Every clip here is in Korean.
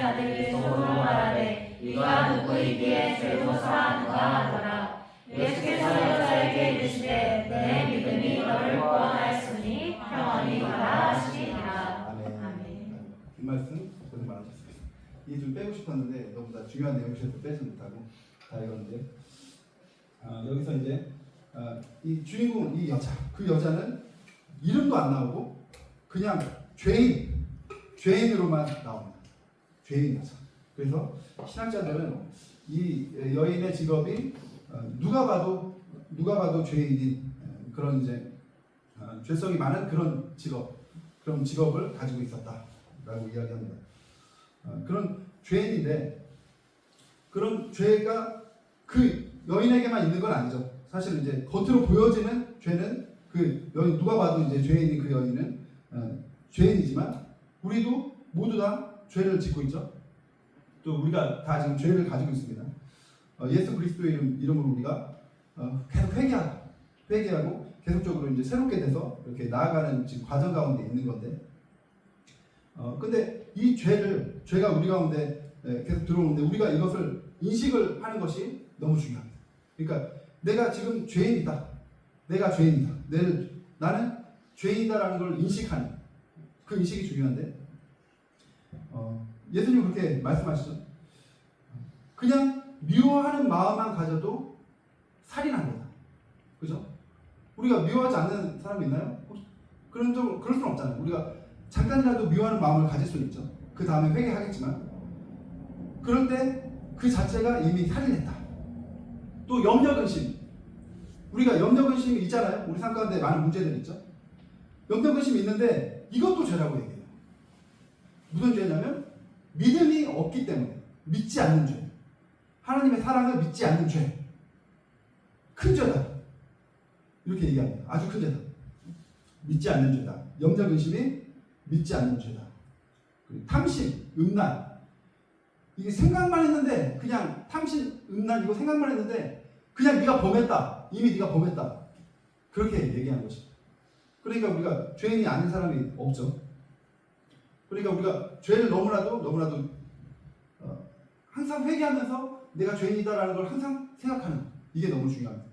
자들이 속으로 말하되 이가 누구이기에 죄도사 누가 하더라. 예수께서 여자에게 이르시되 내 믿음이 너를 구원하였으니 평안히 가라 하시니라. 아멘. 이 말씀 고생 많으셨습니다. 이게 좀 빼고 싶었는데 너무 다 중요한 내용이셔서 빼지 못하고 다 읽었는데 여기서 이제 이 주인공 이 여자 그 여자는 이름도 안 나오고 그냥 죄인으로만 나옵니다. 죄인 여자. 그래서 신학자들은 이 여인의 직업이 누가 봐도 죄인인 그런 이제 죄성이 많은 그런 직업을 가지고 있었다라고 이야기합니다. 그런 죄인인데 그런 죄가 그 여인에게만 있는 건 아니죠. 사실 이제 겉으로 보여지는 죄는 그 여인 누가 봐도 이제 죄인인 그 여인은 죄인이지만 우리도 모두 다 죄를 짓고 있죠. 또 우리가 다 지금 죄를 가지고 있습니다. 예수 그리스도의 이름으로 우리가 계속 회개하고 계속적으로 이제 새롭게 돼서 이렇게 나아가는 지금 과정 가운데 있는 건데, 근데 이 죄가 우리 가운데 계속 들어오는데 우리가 이것을 인식을 하는 것이 너무 중요합니다. 그러니까 내가 지금 죄인이다. 나는 죄인이다라는 걸 인식하는 그 인식이 중요한데, 예수님 그렇게 말씀하시죠. 그냥 미워하는 마음만 가져도 살인한 거다. 그죠? 우리가 미워하지 않는 사람이 있나요? 그럴 수는 없잖아요. 우리가 잠깐이라도 미워하는 마음을 가질 수는 있죠. 그 다음에 회개하겠지만, 그럴 때 그 자체가 이미 살인했다. 또 염려근심. 우리가 염려근심이 있잖아요. 우리 삶 가운데 많은 문제들이 있죠. 염려근심이 있는데 이것도 죄라고 얘기해요. 무슨 죄냐면 믿음이 없기 때문에, 믿지 않는 죄. 하나님의 사랑을 믿지 않는 죄. 큰 죄다. 이렇게 얘기합니다. 아주 큰 죄다. 믿지 않는 죄다. 염려근심이 믿지 않는 죄다. 그리고 탐심, 음란. 이게 생각만 했는데 그냥 탐심, 음란 이거 생각만 했는데 그냥 네가 범했다. 이미 네가 범했다. 그렇게 얘기하는 것입니다. 그러니까 우리가 죄인이 아닌 사람이 없죠. 그러니까 우리가 죄를 너무나도 항상 회개하면서 내가 죄인이다라는 걸 항상 생각하는 것. 이게 너무 중요합니다.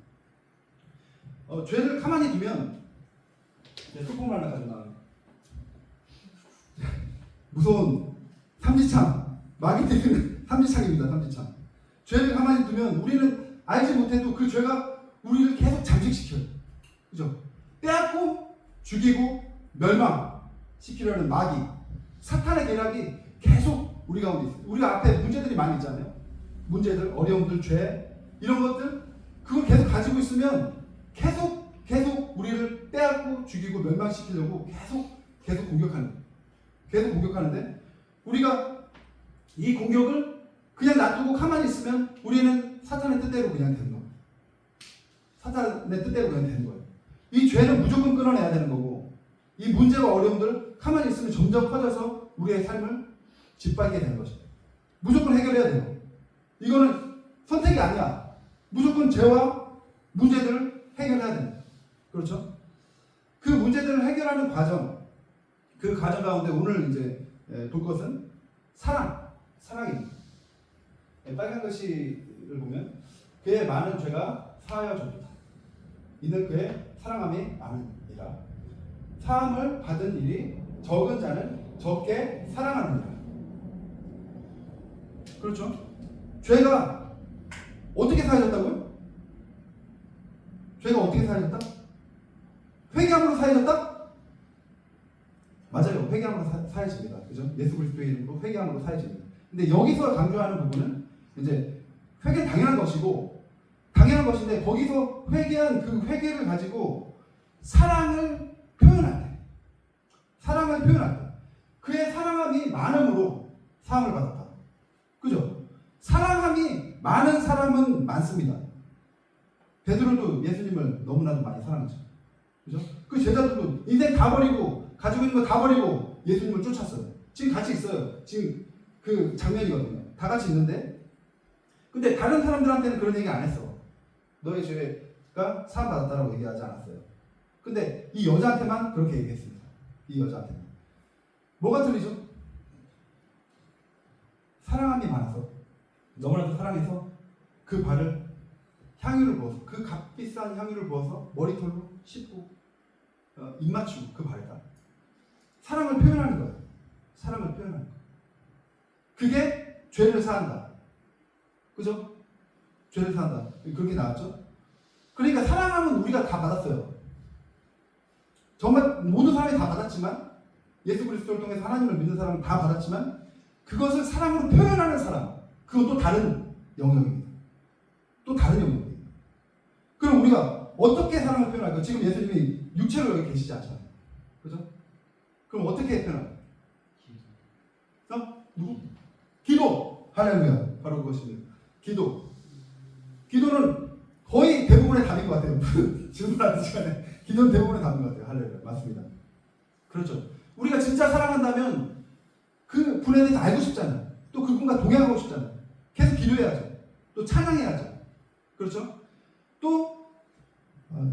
죄를 가만히 두면 소품을 하나 가져나 무서운 삼지창 마귀 때리는 삼지창입니다. 삼지창. 죄를 가만히 두면 우리는 알지 못해도 그 죄가 우리를 계속 잠식시켜요. 그죠? 빼앗고 죽이고 멸망시키려는 마귀 사탄의 계략이 계속 우리 가운데 있어요. 우리가 앞에 문제들이 많이 있잖아요. 문제들, 어려움들, 죄 이런 것들 그걸 계속 가지고 있으면 계속 우리를 빼앗고 죽이고 멸망시키려고 계속 공격하는데 우리가 이 공격을 그냥 놔두고 가만히 있으면 우리는 사탄의 뜻대로 그냥 되는 겁니다. 사탄의 뜻대로 그냥 되는 거예요. 이 죄는 무조건 끊어내야 되는 거고 이 문제와 어려움들 가만히 있으면 점점 커져서 우리의 삶을 짓밟게 되는 것입니다. 무조건 해결해야 돼요. 이거는 선택이 아니야. 무조건 죄와 문제들을 해결해야 됩니다. 그렇죠? 그 문제들을 해결하는 과정, 그 과정 가운데 오늘 이제 볼 것은 사랑입니다. 빨간 글씨를 보면 그의 많은 죄가 사하여졌도다. 이는 그의 사랑함이 많으니라. 사함을 받은 일이 적은 자는 적게 사랑하느니라. 그렇죠? 죄가 어떻게 사해졌다고요? 죄가 어떻게 사해졌다? 회개함으로 사해졌다? 맞아요. 회개함으로 사해집니다. 그죠? 예수 그리스도의 이름으로 회개함으로 사해집니다. 근데 여기서 강조하는 부분은 이제 회개는 당연한 것인데 거기서 회개한 그 회개를 가지고 사랑을 표현할 때 그의 사랑함이 많음으로 사함을 받았다. 그죠? 사랑함이 많은 사람은 많습니다. 베드로도 예수님을 너무나도 많이 사랑하죠. 그죠? 그 제자들도 인생 다 버리고 가지고 있는 거 다 버리고 예수님을 쫓았어요. 지금 같이 있어요. 지금 그 장면이거든요. 다 같이 있는데 근데 다른 사람들한테는 그런 얘기 안 했어. 너의 죄가 사함 받았다라고 얘기하지 않았어요. 근데 이 여자한테만 그렇게 얘기했습니다. 이 여자한테는. 뭐가 틀리죠? 사랑이 많아서 너무나도 사랑해서 그 발을 향유를 부어서 그 값비싼 향유를 부어서 머리털로 씻고 입 맞추고 그 발에다 사랑을 표현하는 거예요. 사랑을 표현하는 거예요. 그게 죄를 사한다. 그죠? 죄를 사한다. 그렇게 나왔죠? 그러니까 사랑하면 우리가 다 받았어요. 정말 모든 사람이 다 받았지만 예수 그리스도를 통해서 하나님을 믿는 사람은 다 받았지만 그것을 사랑으로 표현하는 사람 그건 또 다른 영역입니다. 또 다른 영역입니다. 그럼 우리가 어떻게 사랑을 표현할까요? 지금 예수님이 육체로 여기 계시지 않잖아요. 그죠? 그럼 어떻게 표현할까요? 누구? 기도! 할렐루야. 바로 그것입니다. 기도. 기도는 거의 대부분의 답인 것 같아요. 질문하는 시간에 기도는 대부분의 답인 것 같아요. 할렐루야. 맞습니다. 그렇죠. 우리가 진짜 사랑한다면 그 분에 대해서 알고 싶잖아요. 또 그분과 동행하고 싶잖아요. 계속 기도해야죠. 또 찬양해야죠. 그렇죠? 또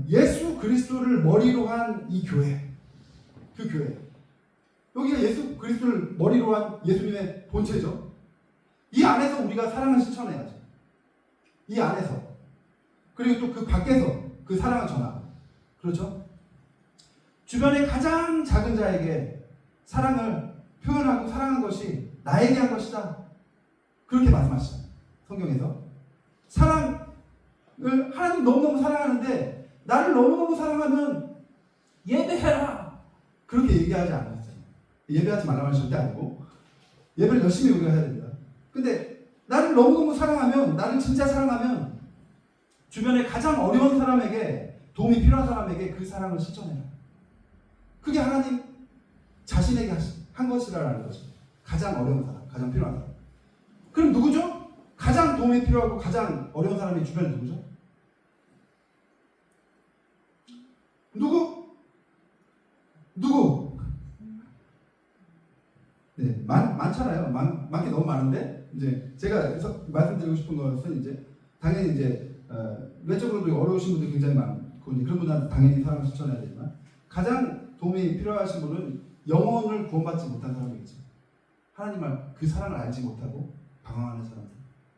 예수 그리스도를 머리로 한 이 교회, 그 교회, 여기가 예수 그리스도를 머리로 한 예수님의 본체죠. 이 안에서 우리가 사랑을 실천해야죠. 이 안에서. 그리고 또 그 밖에서 그 사랑을 전하고. 그렇죠? 주변의 가장 작은 자에게 사랑을 표현하고 사랑한 것이 나에게 한 것이다. 그렇게 말씀하시죠. 성경에서. 사랑을 하나님 너무너무 사랑하는데 나를 너무너무 사랑하면 예배해라. 그렇게 얘기하지 않았어요. 예배하지 말라고 하실 때 아니고 예배를 열심히 우리가 해야 됩니다. 근데 나를 너무너무 사랑하면 나를 진짜 사랑하면 주변에 가장 어려운 사람에게 도움이 필요한 사람에게 그 사랑을 실천해라. 그게 하나님 자신에게 한 것이라는 거죠. 가장 어려운 사람, 가장 필요한 사람. 그럼 누구죠? 가장 도움이 필요하고 가장 어려운 사람이 주변에 누구죠? 누구? 네, 많잖아요. 많게 너무 많은데 이제 제가 말씀드리고 싶은 것은 이제 당연히 이제 외적으로도 어려우신 분들이 굉장히 많고 이제 그런 분들한테 당연히 사랑을 실천해야 되지만 가장 도움이 필요하신 분은 영혼을 구원받지 못한 사람이겠죠. 하나님을 그 사랑을 알지 못하고 방황하는 사람들,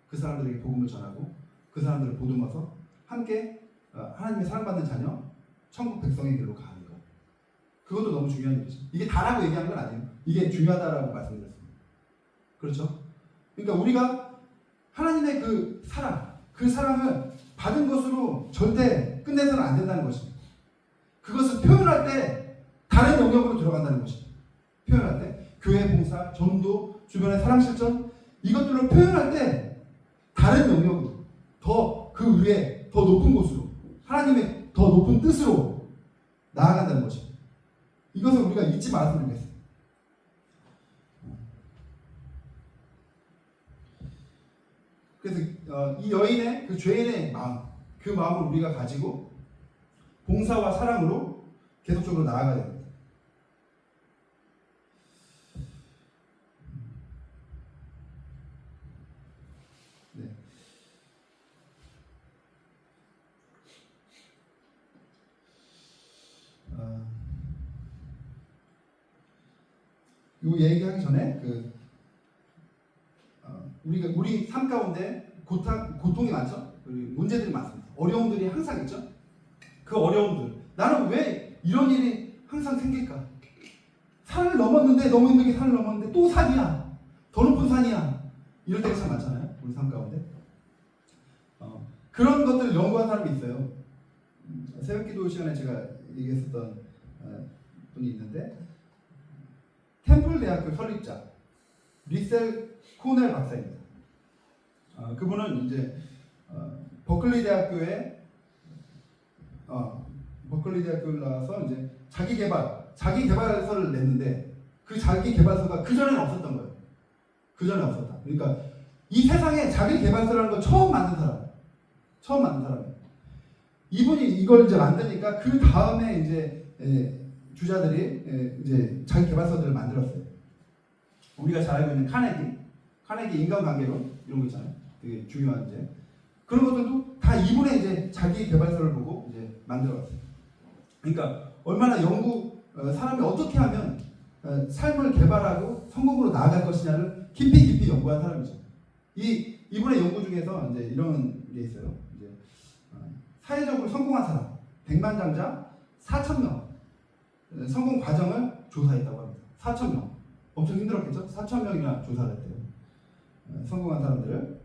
그 사람들에게 복음을 전하고 그 사람들을 보듬어서 함께 하나님의 사랑받는 자녀, 천국 백성의 길로 가는 것. 그것도 너무 중요한 일이죠. 이게 다라고 얘기하는 건 아니에요. 이게 중요하다라고 말씀드렸습니다. 그렇죠? 그러니까 우리가 하나님의 그 사랑을 받은 것으로 절대 끝내서는 안 된다는 것입니다. 그것을 표현할 때 다른 영역으로 들어간다는 것입니다. 표현할 때 교회 봉사, 전도, 주변의 사랑 실천 이것들을 표현할 때 다른 영역으로 더 그 위에 더 높은 곳으로 하나님의 더 높은 뜻으로 나아간다는 것입니다. 이것을 우리가 잊지 말았으면 좋겠습니다. 그래서 이 여인의 그 죄인의 마음, 그 마음을 우리가 가지고 봉사와 사랑으로 계속적으로 나아가야 됩니다. 네. 요 얘기하기 전에 우리 삶 가운데 고통이 많죠. 문제들이 많습니다. 어려움들이 항상 있죠. 그 어려움들. 나는 왜 이런 일이 항상 생길까? 산을 넘었는데 너무 힘들게 산을 넘었는데 또 산이야. 더 높은 산이야. 이럴 때가 참 많잖아요. 우리 삶 가운데. 그런 것들을 연구한 사람이 있어요. 새벽기도 시간에 제가 얘기했었던 분이 있는데 템플 대학교 설립자 리셀 코넬 박사입니다. 그분은 이제 버클리 대학교를 나와서 이제 자기 개발서를 냈는데 그 자기 개발서가 그 전에는 없었던 거예요. 그 전에 없었다. 그러니까 이 세상에 자기 개발서라는 걸 처음 만든 사람이에요. 이분이 이걸 이제 만드니까 그 다음에 이제 주자들이 이제 자기 개발서들을 만들었어요. 우리가 잘 알고 있는 카네기 인간관계론 이런 거 있잖아요. 되게 중요한 이제 그런 것들도 다 이분의 이제 자기 개발서를 보고 이제 만들어갔어요. 그러니까 얼마나 사람이 어떻게 하면 삶을 개발하고 성공으로 나아갈 것이냐를 깊이 연구한 사람이죠. 이분의 연구 중에서 이제 이런 게 있어요. 이제 사회적으로 성공한 사람 100만장자 4,000명 성공 과정을 조사했다고 합니다. 4,000명. 엄청 힘들었겠죠? 4,000명이나 조사를 했대요. 성공한 사람들을.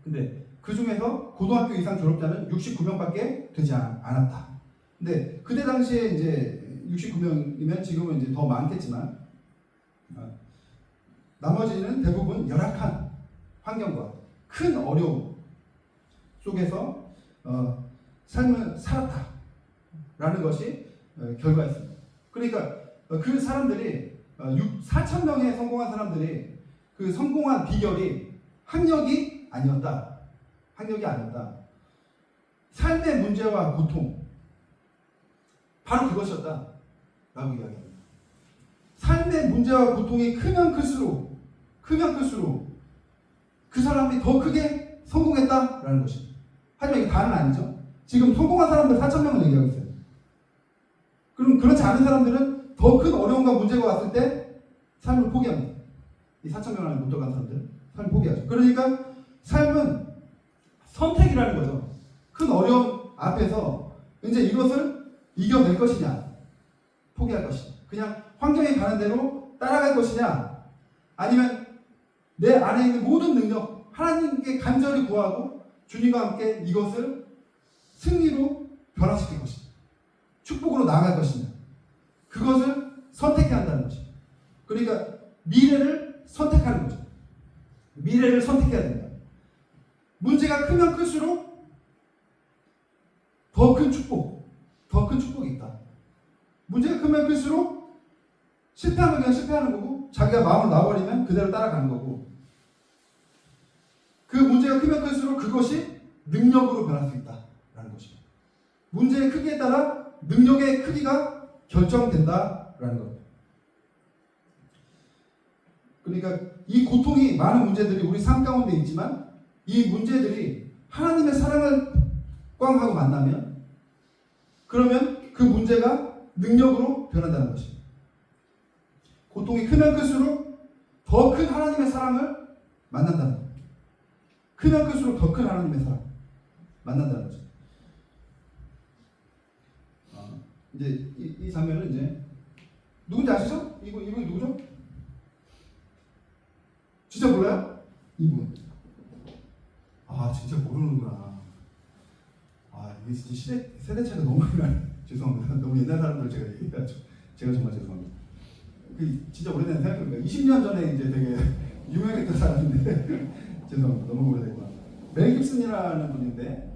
근데 그 중에서 고등학교 이상 졸업자는 69명밖에 되지 않았다. 근데 그때 당시에 이제 69명이면 지금은 이제 더 많겠지만 나머지는 대부분 열악한 환경과 큰 어려움 속에서 삶을 살았다라는 것이 결과였습니다. 그러니까 그 사람들이 4,000명의 성공한 사람들이 그 성공한 비결이 학력이 아니었다. 학력이 아니었다. 삶의 문제와 고통 바로 그것이었다 라고 이야기합니다. 삶의 문제와 고통이 크면 클수록 그 사람이 더 크게 성공했다라는 것입니다. 하지만 이게 다는 아니죠. 지금 성공한 사람들 4,000명을 얘기하고 있어요. 그럼 그렇지 않은 사람들은 더 큰 어려움과 문제가 왔을 때 삶을 포기합니다. 이 4,000명 안에 못 들어간 사람들은 삶을 포기하죠. 그러니까 삶은 선택이라는 거죠. 큰 어려움 앞에서 이제 이것을 이겨낼 것이냐, 포기할 것이냐, 그냥 환경에 가는 대로 따라갈 것이냐, 아니면 내 안에 있는 모든 능력 하나님께 간절히 구하고 주님과 함께 이것을 승리로 변화시킬 것이냐, 축복으로 나아갈 것이냐, 그것을 선택해야 한다는 것입니다. 그러니까 미래를 선택하는 거죠. 미래를 선택해야 된다. 문제가 크면 클수록 더 큰 축복이 있다. 문제가 크면 클수록 실패하면 그냥 실패하는 거고, 자기가 마음을 놔버리면 그대로 따라가는 거고, 그 문제가 크면 클수록 그것이 능력으로 변할 수 있다라는 것입니다. 문제의 크기에 따라 능력의 크기가 결정된다라는 겁니다. 그러니까 이 고통이 많은 문제들이 우리 삶 가운데 있지만 이 문제들이 하나님의 사랑을 꽝 하고 만나면 그러면 그 문제가 능력으로 변한다는 것입니다. 고통이 크면 클수록 더 큰 하나님의 사랑을 만난다는 거예요. 크면 클수록 더 큰 하나님의 사랑 만난다는 거죠. 이제 이 장면은 이제 누군지 아시죠? 이분이 누구죠? 진짜 몰라요? 이분. 진짜 모르는구나. 이게 진짜 세대 차이가 너무 많이 나요. 죄송합니다. 너무 옛날 사람들 제가 얘기해가지고 제가 정말 죄송합니다. 진짜 오래된 생각입니다. 20년 전에 이제 되게 유명했던 사람인데 죄송합니다. 너무 오래됐구나. 멜 깁슨이라는 분인데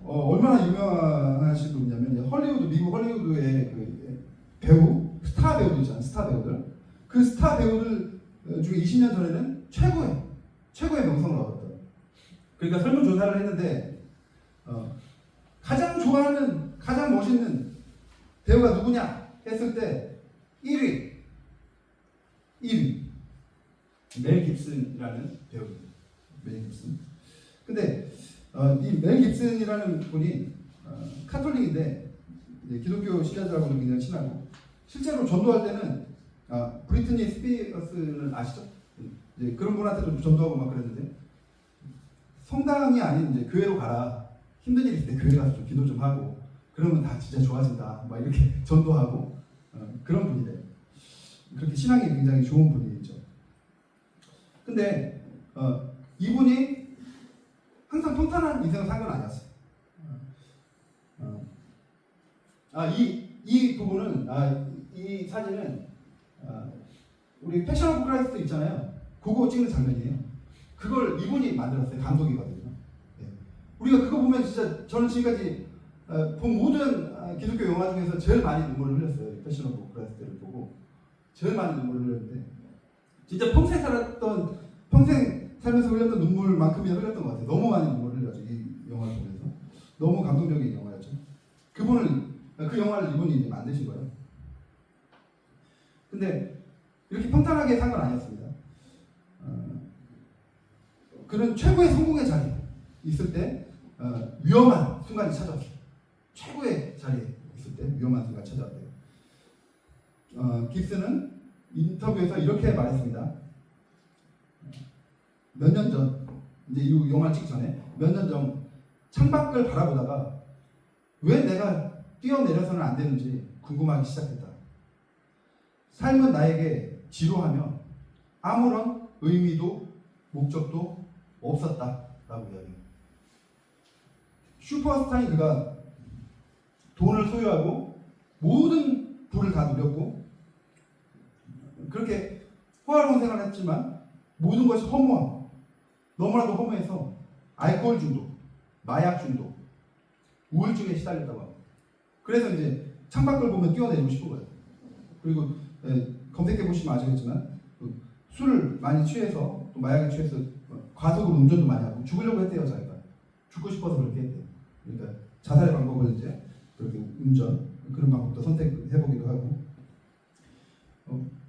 얼마나 유명하신 분이냐면 미국 헐리우드의 그 배우, 스타 배우들 있잖아요. 스타 배우들. 그 스타 배우들 중에 20년 전에는 최고의 명성을 얻었다. 그러니까 설문조사를 했는데 가장 좋아하는, 가장 멋있는 배우가 누구냐 했을 때 1위 멜 깁슨이라는 배우입니다. 멜 깁슨. 근데 이 멜 깁슨이라는 분이 카톨릭인데 기독교 신자들하고는 굉장히 친하고, 실제로 전도할 때는 브리트니 스피어스를 아시죠? 이제 그런 분한테도 전도하고 막 그랬는데, 성당이 아닌 이제 교회로 가라, 힘든 일 있을 때 교회 가서 좀 기도 좀 하고 그러면 다 진짜 좋아진다, 막 이렇게 전도하고 그런 분이래요. 그렇게 신앙이 굉장히 좋은 분이죠. 근데 이분이 항상 평탄한 인생을 산 건 아니었어요. 이 부분은, 이 사진은 우리 패션 오브 크라이스트 있잖아요. 그거 찍는 장면이에요. 그걸 이분이 만들었어요. 감독이거든요. 우리가 그거 보면 진짜 저는 지금까지 본 모든 기독교 영화 중에서 제일 많이 눈물을 흘렸어요. 패션 오브 크라이스트를 보고 제일 많이 눈물을 흘렸는데, 진짜 평생 살면서 흘렸던 눈물만큼이나 흘렸던 것 같아요. 너무 많이 눈물을 흘렸죠. 이 영화를 보면서. 너무 감동적인 영화였죠. 그 영화를 이분이 이제 만드신 거예요. 근데 이렇게 평탄하게 산 건 아니었습니다. 그는 최고의 성공의 자리에 있을 때 위험한 순간이 찾아왔어요. 최고의 자리에 있을 때 위험한 순간이 찾아왔대요. 깁슨은 인터뷰에서 이렇게 말했습니다. 몇 년 전 이제 이 영화 찍기 전에 몇 년 전 창밖을 바라보다가 왜 내가 뛰어내려서는 안 되는지 궁금하기 시작했다. 삶은 나에게 지루하며 아무런 의미도 목적도 없었다라고 이야기해요. 슈퍼스타인 그가 돈을 소유하고 모든 부를 다 누렸고 그렇게 호화로운 생활을 했지만 모든 것이 허무함, 너무나도 허무해서 알코올 중독, 마약 중독, 우울증에 시달렸다고 합니다. 그래서 이제 창밖을 보면 뛰어내리고 싶은 거예요. 그리고 검색해 보시면 아시겠지만 술을 많이 취해서 또 마약에 취해서 과속으로 운전도 많이 하고 죽으려고 했대요. 자기가 죽고 싶어서 그렇게 했대요. 그러니까 자살의 방법을 이제 그렇게 운전 그런 방법도 선택해 보기도 하고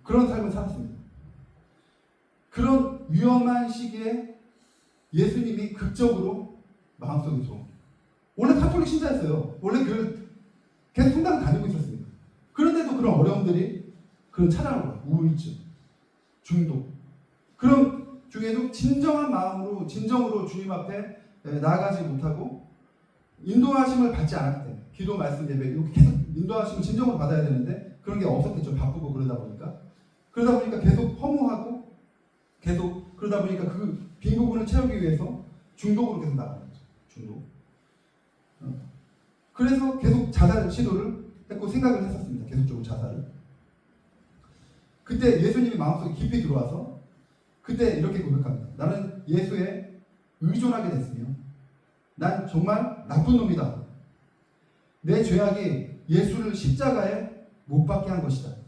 그런 삶을 살았습니다. 그런 위험한 시기에 예수님이 극적으로 마음속에 들어옵니다. 원래 카톨릭 신자였어요. 원래 교회를 계속 성당 다니고 있었습니다. 그런데도 그런 어려움들이 그런 찾아오는 거예요. 우울증, 중독. 그런 중에도 진정한 마음으로 진정으로 주님 앞에 나아가지 못하고 인도하심을 받지 않았기 때문에 기도, 말씀, 예배 이렇게 계속 인도하심을 진정으로 받아야 되는데 그런 게 없었겠죠. 바쁘고 그러다 보니까 계속 허무하고 계속 그러다 보니까 그 빈 부분을 채우기 위해서 중독으로 계속 나가는 거죠. 중독. 그래서 계속 자살 시도를 했고 생각을 했었습니다. 계속적으로 자살을. 그때 예수님이 마음속에 깊이 들어와서 그때 이렇게 고백합니다. 나는 예수에 의존하게 됐으며 난 정말 나쁜 놈이다. 내 죄악이 예수를 십자가에 못 박게 한 것이다.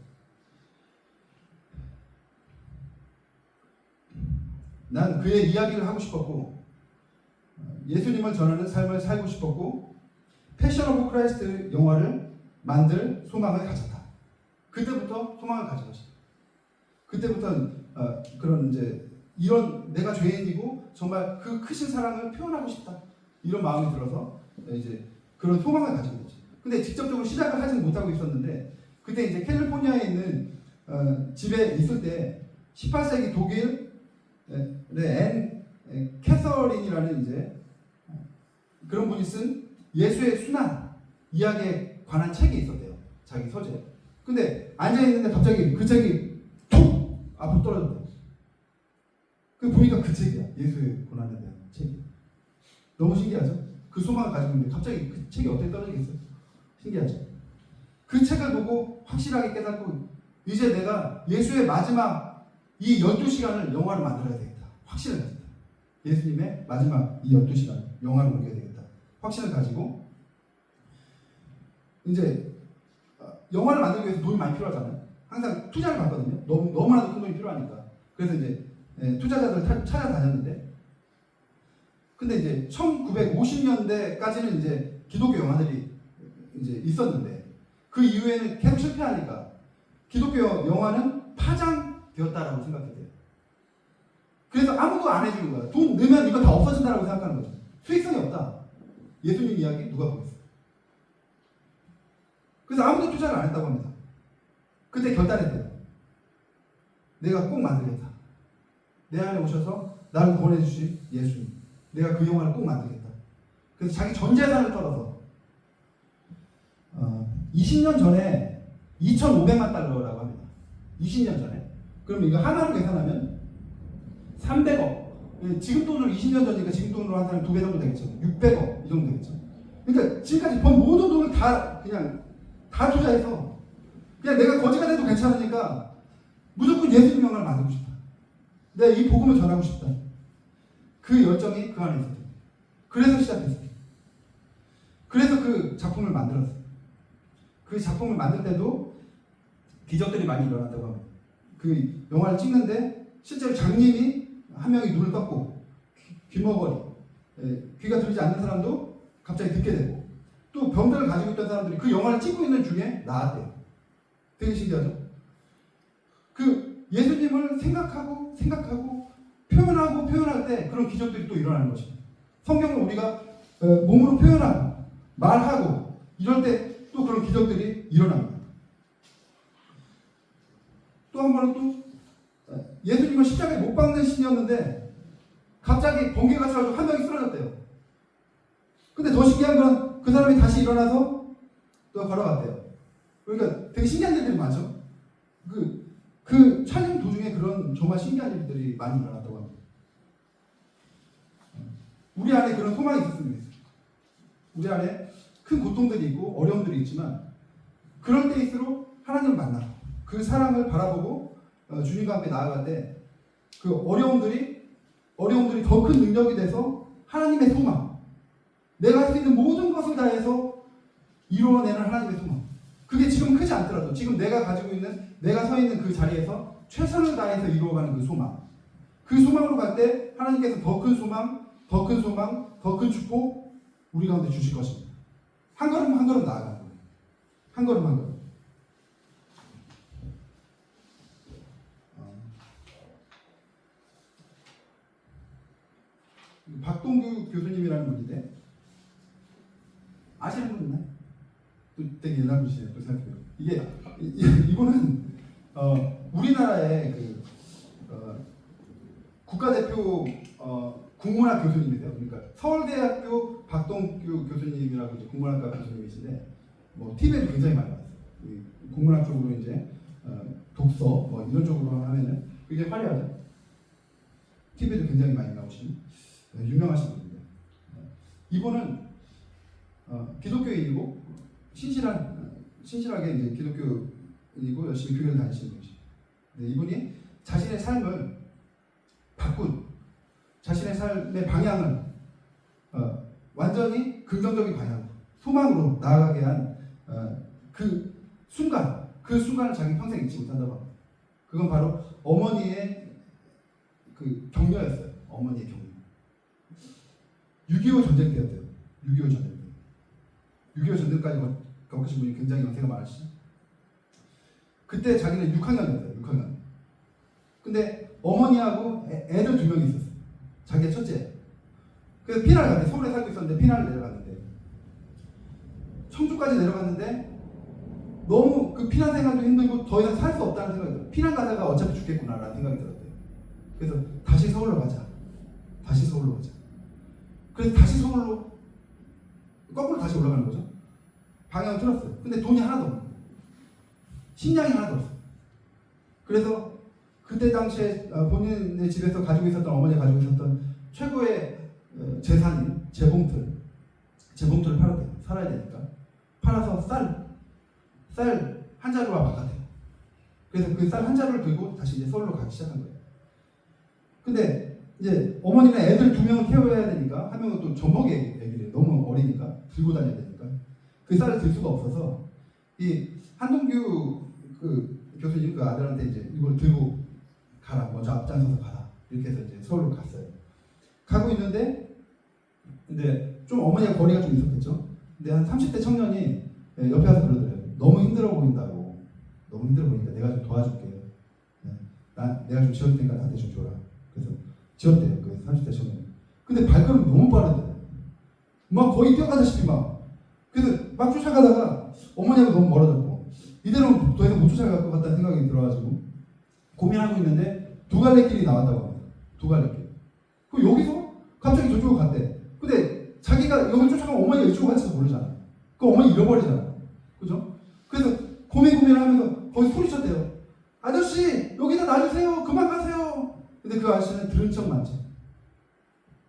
난 그의 이야기를 하고 싶었고 예수님을 전하는 삶을 살고 싶었고 패션 오브 크라이스트 영화를 만들 소망을 가졌다. 그때부터 소망을 가진 것이다. 그때부터 그런 이제 이런 내가 죄인이고 정말 그 크신 사랑을 표현하고 싶다. 이런 마음이 들어서 이제 그런 소망을 가진 거지. 근데 직접적으로 시작을 하지는 못하고 있었는데 그때 이제 캘리포니아에 있는 집에 있을 때 18세기 독일 앤 캐서린이라는 이제 그런 분이 쓴 예수의 순환 이야기에 관한 책이 있었대요. 자기 서재. 근데 앉아있는데 갑자기 그 책이 툭 앞으로 떨어졌대요. 그 보니까 그 책이야. 예수의 고난에 대한 책이. 너무 신기하죠? 그 소망을 가지고 있는데 갑자기 그 책이 어떻게 떨어지겠어요? 신기하죠? 그 책을 보고 확실하게 깨닫고 이제 내가 예수의 마지막 이 12시간을 영화로 만들어야 되겠다. 확신을 가졌다. 예수님의 마지막 이 12시간 영화로 옮겨야 되겠다. 확신을 가지고 이제 영화를 만들기 위해서 돈이 많이 필요하잖아요. 항상 투자를 받거든요. 너무나도 큰 돈이 필요하니까. 그래서 이제 투자자들 찾아다녔는데 근데 이제 1950년대까지는 이제 기독교 영화들이 이제 있었는데 그 이후에는 계속 실패하니까 기독교 영화는 파장되었다라고 생각했대요. 그래서 아무도 안 해주는 거야. 돈 넣으면 이거 다 없어진다라고 생각하는 거죠. 수익성이 없다. 예수님 이야기 누가 보겠어요? 그래서 아무도 투자를 안 했다고 합니다. 그때 결단했대요. 내가 꼭 만들겠다. 내 안에 오셔서 나를 구원해주신 예수님. 내가 그 영화를 꼭 만들겠다. 그래서 자기 전 재산을 떨어서 20년 전에 2,500만 달러라고 합니다. 20년 전에. 그럼 이거 하나로 계산하면 300억. 지금 돈으로 20년 전이니까 지금 돈으로 한 사람 2배 정도 되겠죠. 600억 이 정도 되겠죠. 그러니까 지금까지 번 모든 돈을 다 그냥 다 투자해서 그냥 내가 거지가 돼도 괜찮으니까 무조건 예수님 영화를 만들고 싶다. 내가 이 복음을 전하고 싶다. 그 열정이 그 안에 있었어요. 그래서 시작했어요. 그래서 그 작품을 만들었어요. 그 작품을 만들 때도 기적들이 많이 일어났다고 합니다. 그 영화를 찍는데 실제로 장님이 한 명이 눈을 떴고 귀머거리, 귀가 들리지 않는 사람도 갑자기 듣게 되고 또 병들을 가지고 있던 사람들이 그 영화를 찍고 있는 중에 나았대요. 되게 신기하죠? 그 예수님을 생각하고 표현할 때 그런 기적들이 또 일어나는 것입니다. 성경을 우리가 몸으로 표현하고 말하고 이럴 때 또 그런 기적들이 일어납니다. 또 한 번은 또 예수님을 십자가에 못 박는 신이었는데 갑자기 번개가 쳐가지고 한 명이 쓰러졌대요. 근데 더 신기한 건 그 사람이 다시 일어나서 또 걸어갔대요. 그러니까 되게 신기한 일들이 많죠. 그 촬영 도중에 그런 정말 신기한 일들이 많이 일어났다고 합니다. 우리 안에 그런 소망이 있었으면 좋겠어요. 우리 안에 큰 고통들이 있고 어려움들이 있지만 그럴 때일수록 하나님을 만나고 그 사랑을 바라보고 주님과 함께 나아갈 때 그 어려움들이 더 큰 능력이 돼서 하나님의 소망, 내가 할 수 있는 모든 것을 다해서 이루어내는 하나님의 소망, 그게 지금 크지 않더라도 지금 내가 가지고 있는, 내가 서 있는 그 자리에서 최선을 다해서 이루어가는 그 소망, 그 소망으로 갈 때 하나님께서 더 큰 소망, 더 큰 소망, 더 큰 축복 우리 가운데 주실 것입니다. 한 걸음 한 걸음 나아가는 거예요. 한 걸음 한 걸음. 박동규 교수님이라는 분인데 아시는 분 있나요? 또 되게 옛날 분이시네요. 또 생각해요. 이분은 우리나라의 국가대표 국문학 교수님이세요. 그러니까 서울대학교 박동규 교수님이라고 이제 국문학과 교수님이신데 뭐 TV에도 굉장히 많이 나왔어요. 국문학 쪽으로 이제 독서 뭐 이런 쪽으로 하면은 굉장히 화려하죠. TV에도 굉장히 많이 나오신 유명하신 분인데 이분은 기독교인이고 신실하게 이제 기독교인이고 열심히 교회를 다니시는 분이시죠. 이분이 자신의 삶을 바꾼, 자신의 삶의 방향을 완전히 긍정적인 방향으로, 소망으로 나아가게 한 그 순간을 자기 평생 잊지 못한다고 합니다. 그건 바로 어머니의 그 격려였어요. 어머니의 격려. 6.25 전쟁 때였대요. 6.25 전쟁 때. 6.25 전쟁까지 겪으신 분이 굉장히 연세가 많으시죠. 그때 자기는 6학년이었어요. 6학년. 근데 어머니하고 애들 2명이 있었어요. 자기의 첫째. 그래서 피난을 갔는데, 서울에 살고 있었는데 피난을 내려갔는데, 청주까지 내려갔는데 너무 그 피난 생활도 힘들고 더 이상 살 수 없다는 생각이 들어요. 피난 가다가 어차피 죽겠구나라는 생각이 들었대요. 그래서 다시 서울로 가자. 다시 서울로 가자. 그래서 다시 서울로 거꾸로 다시 올라가는 거죠. 방향을 틀었어요. 근데 돈이 하나도 없는 거예요. 식량이 하나도 없어요. 그래서 그때 당시에 본인의 집에서 가지고 있었던, 어머니가 가지고 있었던 최고의 재산인 재봉틀을 팔았대요. 살아야 되니까. 팔아서 쌀 한 자루와 바꿨대요. 그래서 그 쌀 한 자루를 들고 다시 이제 서울로 가기 시작한 거예요. 근데 이제 어머니는 애들 2명을 케어해야 되니까, 한 명은 또 젖먹이 애기래요. 너무 어리니까 들고 다녀야 되니까 그 쌀을 들 수가 없어서 이 한동규 그 교수님 그 아들한테 이제 이걸 들고 가라, 먼저 앞장서서 가라, 이렇게 해서 이제 서울로 갔어요. 가고 있는데 근데 좀 어머니가 거리가 좀 있었겠죠. 근데 한 30대 청년이 옆에 와서 그러더래요. 너무 힘들어 보인다고. 너무 힘들어 보니까 내가 좀 도와줄게. 내가 좀 지어줄 테니까 나한테 좀 줘라. 그래서 지었대요. 그 30대 청년. 근데 발걸음이 너무 빠르대요. 막 거의 뛰어가다시피 막. 그래서 막 쫓아가다가 어머니하고 너무 멀어졌고, 이대로는 더 이상 못 쫓아갈 것 같다는 생각이 들어가지고 고민하고 있는데 두 갈래 길이 나왔다고 합니다. 두 갈래 길. 그 여기서 갑자기 저쪽으로 갔대. 근데 자기가 여기 쫓아가면 어머니가 이쪽으로 갈지도 모르잖아요. 그 어머니 잃어버리잖아요. 그죠? 그래서 고민하면서 거기 소리쳤대요. 아저씨, 여기다 놔주세요. 그만 가세요. 근데 그 아저씨는 들은 척 만척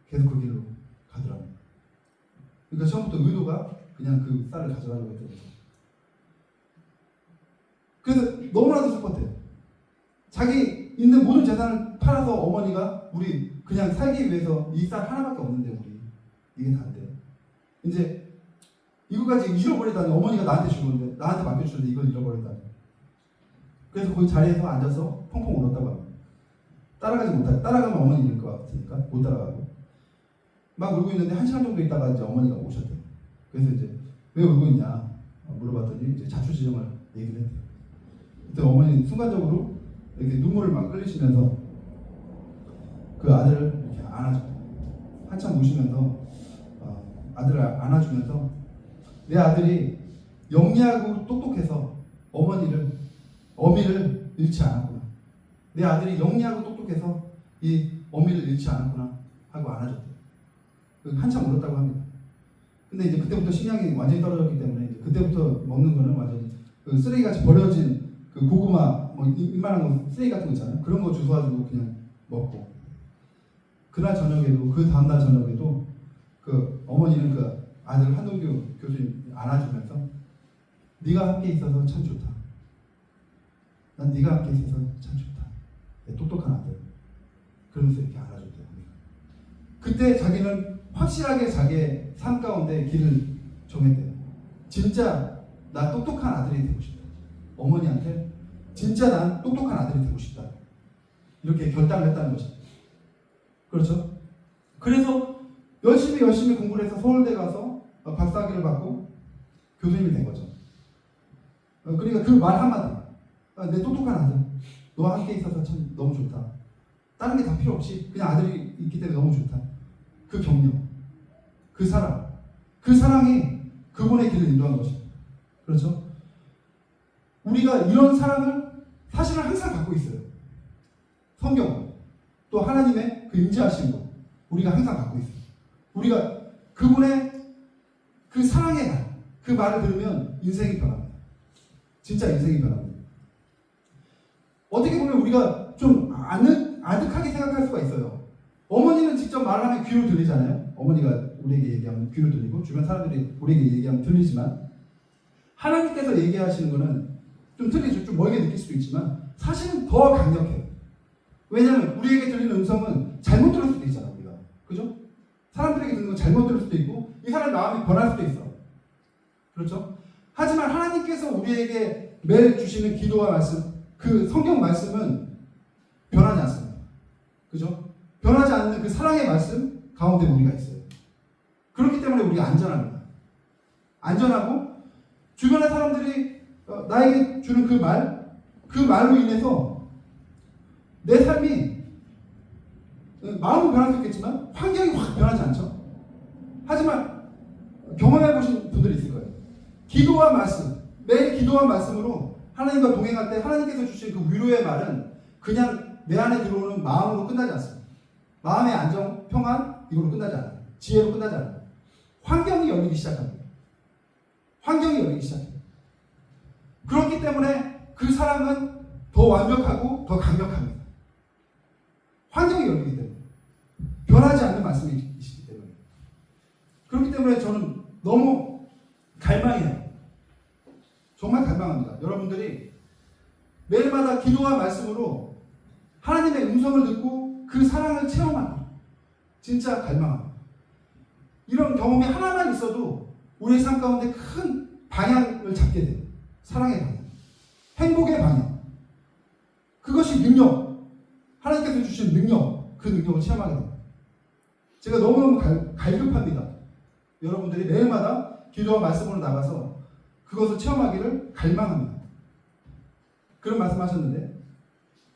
계속 그 길로 가더라고요. 그러니까 처음부터 의도가 그냥 그 쌀을 가져가려고 했던 거죠. 그래서 너무나도 슬펐대요. 자기 있는 모든 재산을 팔아서 어머니가 우리 그냥 살기 위해서 이 쌀 하나밖에 없는데 우리 이게 다인데 이제 이거까지 잃어버리다니, 어머니가 나한테 준 건데, 나한테 맡겨주는데 이걸 잃어버리다니. 그래서 거기 자리에서 앉아서 펑펑 울었다고 합니다. 따라가면 어머니 잃을 것 같으니까 못 따라가고 막 울고 있는데 1시간 정도 있다가 이제 어머니가 오셨대요. 그래서 이제 왜 울고 있냐 물어봤더니 이제 자초지종을 얘기를 했대요. 그때 어머니 순간적으로 이렇게 눈물을 막 흘리시면서 그 아들을 이렇게 안아줘. 한참 우시면서 아들을 안아주면서 내 아들이 영리하고 똑똑해서 어미를 잃지 않았구나. 내 아들이 영리하고 똑똑해서 이 어미를 잃지 않았구나 하고 안아줬대요. 한참 울었다고 합니다. 근데 이제 그때부터 식량이 완전히 떨어졌기 때문에 이제 그때부터 먹는 거는 완전히 그 쓰레기같이 버려진 그 고구마 뭐 이만한 거 쓰레기 같은 거 있잖아요. 그런 거 주워가지고 그냥 먹고, 그날 저녁에도 그 다음날 저녁에도 그 어머니는 그 아들 한동규 교수님 안아주면서 네가 함께 있어서 참 좋다. 난 네가 함께 있어서 참 좋다. 똑똑한 아들. 그러면서 이렇게 안아줬대요. 그때 자기는 확실하게 자기의 삶 가운데 길을 정했대요. 진짜 나 똑똑한 아들이 되고 싶다. 어머니한테 진짜 난 똑똑한 아들이 되고 싶다. 이렇게 결단을 했다는 것입니다. 그렇죠? 그래서 열심히 공부를 해서 서울대 가서 박사학위를 받고 교수님이 된 거죠. 그러니까 그 말 한마디, 내 똑똑한 아들, 너와 함께 있어서 참 너무 좋다. 다른 게 다 필요 없이 그냥 아들이 있기 때문에 너무 좋다. 그 격려, 그 사랑, 그 사랑이 그분의 길을 인도한 것입니다. 그렇죠? 우리가 이런 사랑을 사실은 항상 갖고 있어요. 성경, 또 하나님의 그 임재하심도 우리가 항상 갖고 있어요. 우리가 그분의 그 사랑의 말, 그 말을 들으면 인생이 변합니다. 진짜 인생이 변합니다. 어떻게 보면 우리가 좀 아득하게 생각할 수가 있어요. 어머니는 직접 말하면 귀로 들리잖아요. 어머니가 우리에게 얘기하면 귀로 들리고 주변 사람들이 우리에게 얘기하면 들리지만, 하나님께서 얘기하시는 거는 좀 틀리죠. 좀 멀게 느낄 수도 있지만 사실은 더 강력해요. 왜냐하면 우리에게 들리는 음성은 잘못 들을 수도 있잖아, 우리가. 그죠? 사람들에게 듣는 건 잘못 들을 수도 있고 이 사람 마음이 변할 수도 있어. 그렇죠? 하지만 하나님께서 우리에게 매일 주시는 기도와 말씀, 그 성경 말씀은 변하지 않습니다. 그죠? 변하지 않는 그 사랑의 말씀 가운데 우리가 있어요. 그렇기 때문에 우리가 안전합니다. 안전하고 주변의 사람들이 나에게 주는 그 말로 인해서 내 삶이 마음은 변할 수 있겠지만 환경이 확 변하지 않죠. 하지만 경험해 보신 분들이 있을 거예요. 기도와 말씀, 매일 기도와 말씀으로 하나님과 동행할 때 하나님께서 주신 그 위로의 말은 그냥 내 안에 들어오는 마음으로 끝나지 않습니다. 마음의 안정, 평안, 이걸로 끝나지 않아요. 지혜로 끝나지 않아요. 환경이 열리기 시작합니다. 환경이 열리기 시작합니다. 그렇기 때문에 그 사랑은 더 완벽하고 더 강력합니다. 환경이 열리기 때문에. 변하지 않는 말씀이시기 때문에. 그렇기 때문에 저는 너무 갈망해요. 정말 갈망합니다. 여러분들이 매일마다 기도와 말씀으로 하나님의 음성을 듣고 그 사랑을 체험하는, 진짜 갈망합니다. 이런 경험이 하나만 있어도 우리의 삶 가운데 큰 방향을 잡게 돼요. 사랑의 방향, 행복의 방향. 그것이 능력, 하나님께서 주신 능력, 그 능력을 체험하게 됩니다. 제가 너무너무 갈급합니다. 여러분들이 매일마다 기도와 말씀으로 나가서 그것을 체험하기를 갈망합니다. 그런 말씀하셨는데,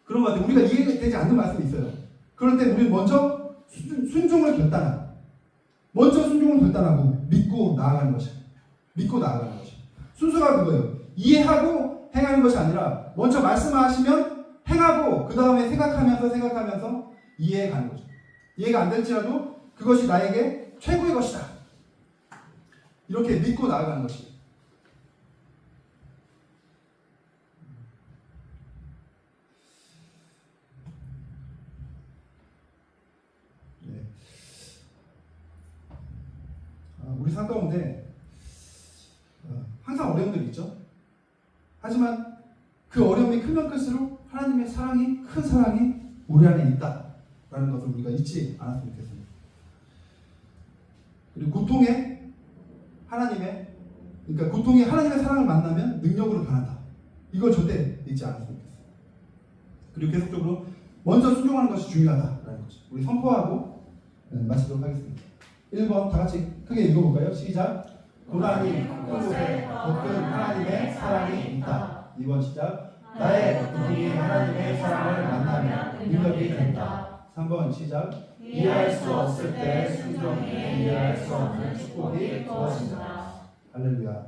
그런 것 같아요. 우리가 이해되지 않는 말씀이 있어요. 그럴 때 우리는 먼저 순종을 결단하고, 믿고 나아가는 것이에요. 믿고 나아가는 것이에요. 순서가 그거예요. 이해하고 행하는 것이 아니라 먼저 말씀하시면 행하고 그 다음에 생각하면서 이해해 가는 거죠. 이해가 안 될지라도 그것이 나에게 최고의 것이다. 이렇게 믿고 나아가는 것이에요. 네. 우리 삶 가운데 항상 어려움들이 있죠. 하지만 그 어려움이 크면 클수록 하나님의 사랑이, 큰 사랑이 우리 안에 있다라는 것을 우리가 잊지 않았으면 좋겠습니다. 그리고 고통에 하나님의 사랑을 만나면 능력으로 변한다. 이걸 절대 잊지 않았으면 좋겠습니다. 그리고 계속적으로 먼저 순종하는 것이 중요하다라는 거죠. 우리 선포하고 마치도록 하겠습니다. 1번 다 같이 크게 읽어볼까요? 시작. 고난이 곳곳에 더 큰 하나님의 사랑이 있다. 2번 시작. 나의 고통이 하나님의 사랑을 만나면 능력이 된다. 3번 시작. 이해할 수 없을 때 순종이 이해할 수 없는 축복이 주어진다. 할렐루야.